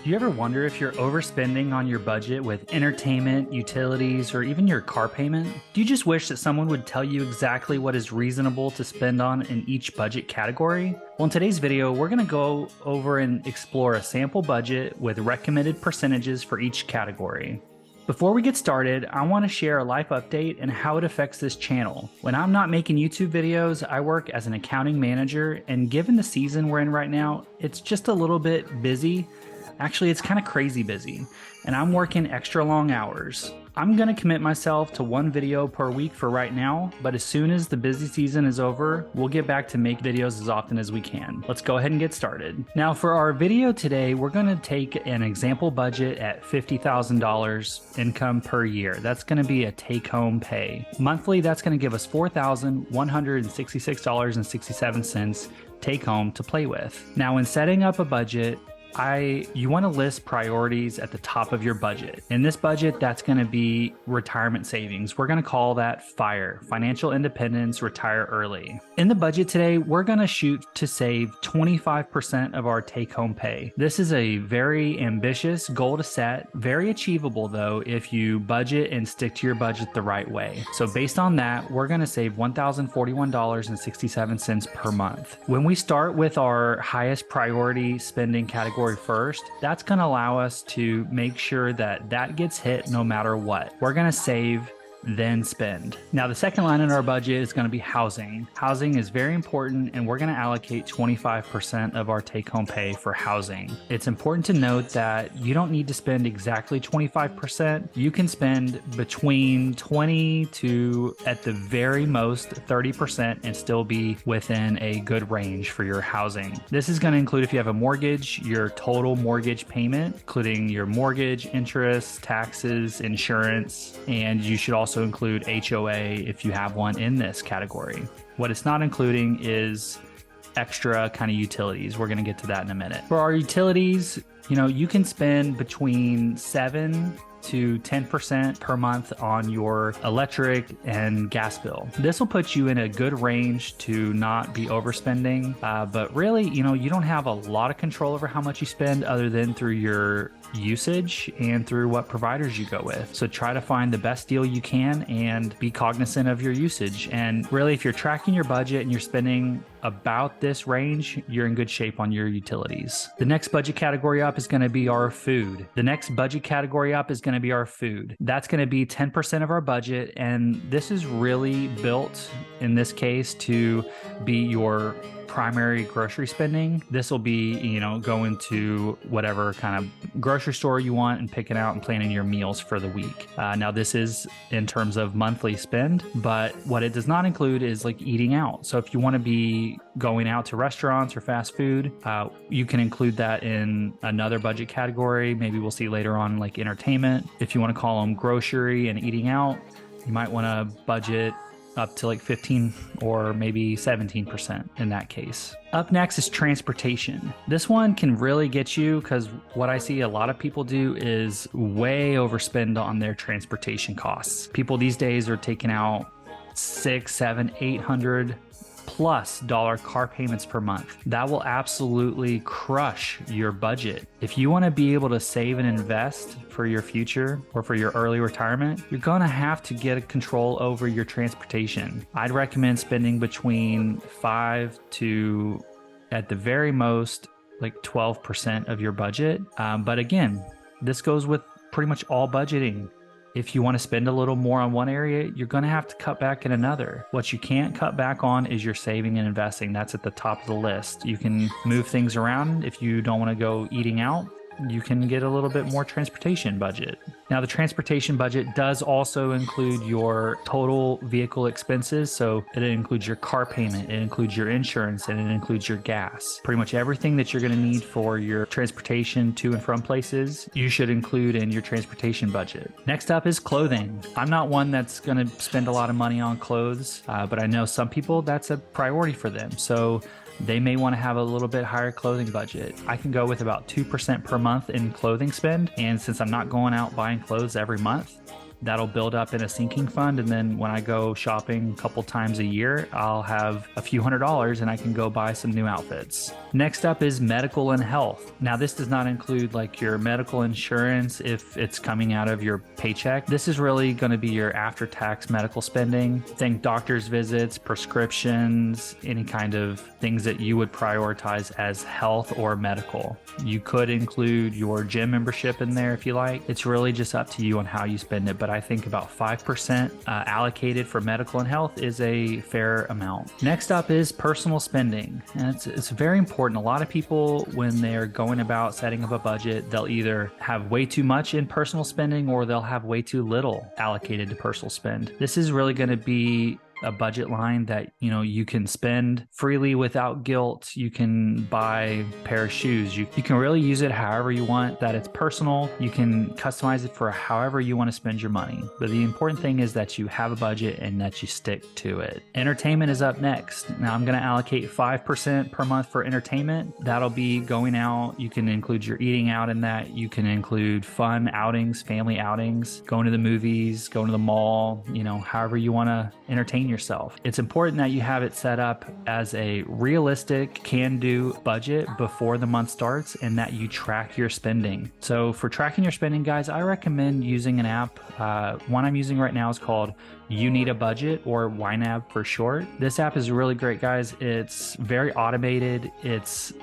Do you ever wonder if you're overspending on your budget with entertainment, utilities, or even your car payment? Do you just wish that someone would tell you exactly what is reasonable to spend on in each budget category? Well, in today's video, we're going to go over and explore a sample budget with recommended percentages for each category. Before we get started, I want to share a life update and how it affects this channel. When I'm not making YouTube videos, I work as an accounting manager, and given the season we're in right now, it's just a little bit busy. Actually, it's kind of crazy busy, and I'm working extra long hours. I'm going to commit myself to one video per week for right now, but as soon as the busy season is over, we'll get back to make videos as often as we can. Let's go ahead and get started. Now for our video today, we're going to take an example budget at $50,000 income per year. That's going to be a take-home pay. Monthly, that's going to give us $4,166.67 take home to play with. Now when setting up a budget, you want to list priorities at the top of your budget. In this budget, that's going to be retirement savings. We're going to call that FIRE, financial independence, retire early. In the budget today, we're going to shoot to save 25% of our take-home pay. This is a very ambitious goal to set, very achievable though if you budget and stick to your budget the right way. So based on that, we're going to save $1,041.67 per month. When we start with our highest priority spending category first, that's going to allow us to make sure that that gets hit no matter what. We're going to save, then spend. Now the second line in our budget is going to be housing. Housing is very important, and we're going to allocate 25% of our take-home pay for housing. It's important to note that you don't need to spend exactly 25%. You can spend between 20 to at the very most 30% and still be within a good range for your housing. This is going to include, if you have a mortgage, your total mortgage payment, including your mortgage, interest, taxes, insurance, and you should also include HOA if you have one in this category. What it's not including is extra kind of utilities. We're going to get to that in a minute. For our utilities, you can spend between 7 to 10% per month on your electric and gas bill. This will put you in a good range to not be overspending, but really, you don't have a lot of control over how much you spend other than through your usage and through what providers you go with. So try to find the best deal you can and be cognizant of your usage. And really, if you're tracking your budget and you're spending about this range, you're in good shape on your utilities. The next budget category up is going to be our food. The next budget category up is going to be our food. That's going to be 10% of our budget. And this is really built in this case to be your primary grocery spending. This will be, going to whatever kind of grocery store you want and picking out and planning your meals for the week. Now this is in terms of monthly spend, but what it does not include is like eating out. So if you want to be going out to restaurants or fast food, you can include that in another budget category. Maybe we'll see later on like entertainment. If you want to call them grocery and eating out, you might want to budget up to like 15 or maybe 17% in that case. Up next is transportation. This one can really get you because what I see a lot of people do is way overspend on their transportation costs. People these days are taking out 6, 7, 800 plus dollar car payments per month. That will absolutely crush your budget. If you want to be able to save and invest for your future or for your early retirement, you're going to have to get a control over your transportation. I'd recommend spending between 5 to, at the very most, like 12% of your budget. But again, this goes with pretty much all budgeting. If you want to spend a little more on one area, you're going to have to cut back in another. What you can't cut back on is your saving and investing. That's at the top of the list. You can move things around. If you don't want to go eating out, you can get a little bit more transportation budget. Now, the transportation budget does also include your total vehicle expenses. So it includes your car payment, it includes your insurance, and it includes your gas. Pretty much everything that you're going to need for your transportation to and from places, you should include in your transportation budget. Next up is clothing. I'm not one that's going to spend a lot of money on clothes, but I know some people that's a priority for them. So they may want to have a little bit higher clothing budget. I can go with about 2% per month in clothing spend. And since I'm not going out buying clothes every month, That'll build up in a sinking fund. And then when I go shopping a couple times a year, I'll have a few $100s and I can go buy some new outfits. Next up is medical and health. Now, this does not include like your medical insurance if it's coming out of your paycheck. This is really going to be your after-tax medical spending. Think doctor's visits, prescriptions, any kind of things that you would prioritize as health or medical. You could include your gym membership in there if you like. It's really just up to you on how you spend it, but I think about 5% allocated for medical and health is a fair amount. Next up is personal spending, and it's very important. A lot of people, when they're going about setting up a budget, they'll either have way too much in personal spending or they'll have way too little allocated to personal spend. This is really going to be a budget line that you can spend freely without guilt. You can buy a pair of shoes. You can really use it however you want, that it's personal. You can customize it for however you want to spend your money. But the important thing is that you have a budget and that you stick to it. Entertainment is up next. Now I'm going to allocate 5% per month for entertainment. That'll be going out. You can include your eating out in that. You can include fun outings, family outings, going to the movies, going to the mall, however you want to entertain yourself. It's important that you have it set up as a realistic can-do budget before the month starts and that you track your spending. So for tracking your spending, guys, I recommend using an app. One I'm using right now is called You Need a Budget, or YNAB for short. This app is really great, guys. It's very automated, it's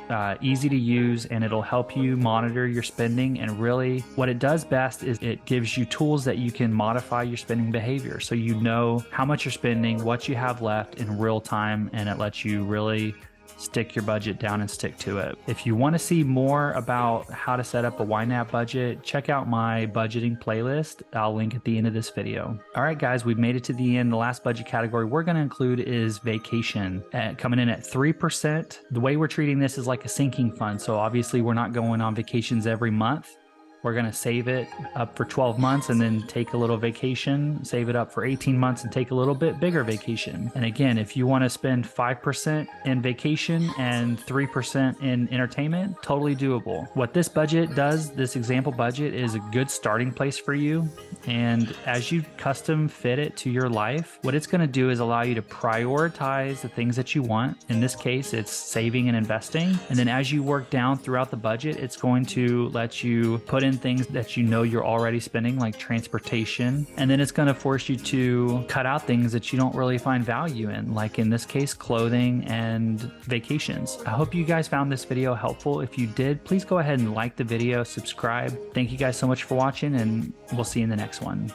easy to use, and it'll help you monitor your spending. And really what it does best is it gives you tools that you can modify your spending behavior, so you know how much you're spending, what you have left in real time, and it lets you really stick your budget down and stick to it. If you want to see more about how to set up a YNAB budget, check out my budgeting playlist. I'll link at the end of this video. All right, guys, we've made it to the end. The last budget category we're going to include is vacation, coming in at 3%. The way we're treating this is like a sinking fund. So obviously we're not going on vacations every month. We're going to save it up for 12 months and then take a little vacation, save it up for 18 months and take a little bit bigger vacation. And again, if you want to spend 5% in vacation and 3% in entertainment, totally doable. What this budget does, this example budget, is a good starting place for you. And as you custom fit it to your life, what it's going to do is allow you to prioritize the things that you want. In this case, it's saving and investing. And then as you work down throughout the budget, it's going to let you put in things that you're already spending, like transportation. And then it's going to force you to cut out things that you don't really find value in, like in this case, clothing and vacations. I hope you guys found this video helpful. If you did, please go ahead and like the video, subscribe. Thank you guys so much for watching, and we'll see you in the next one.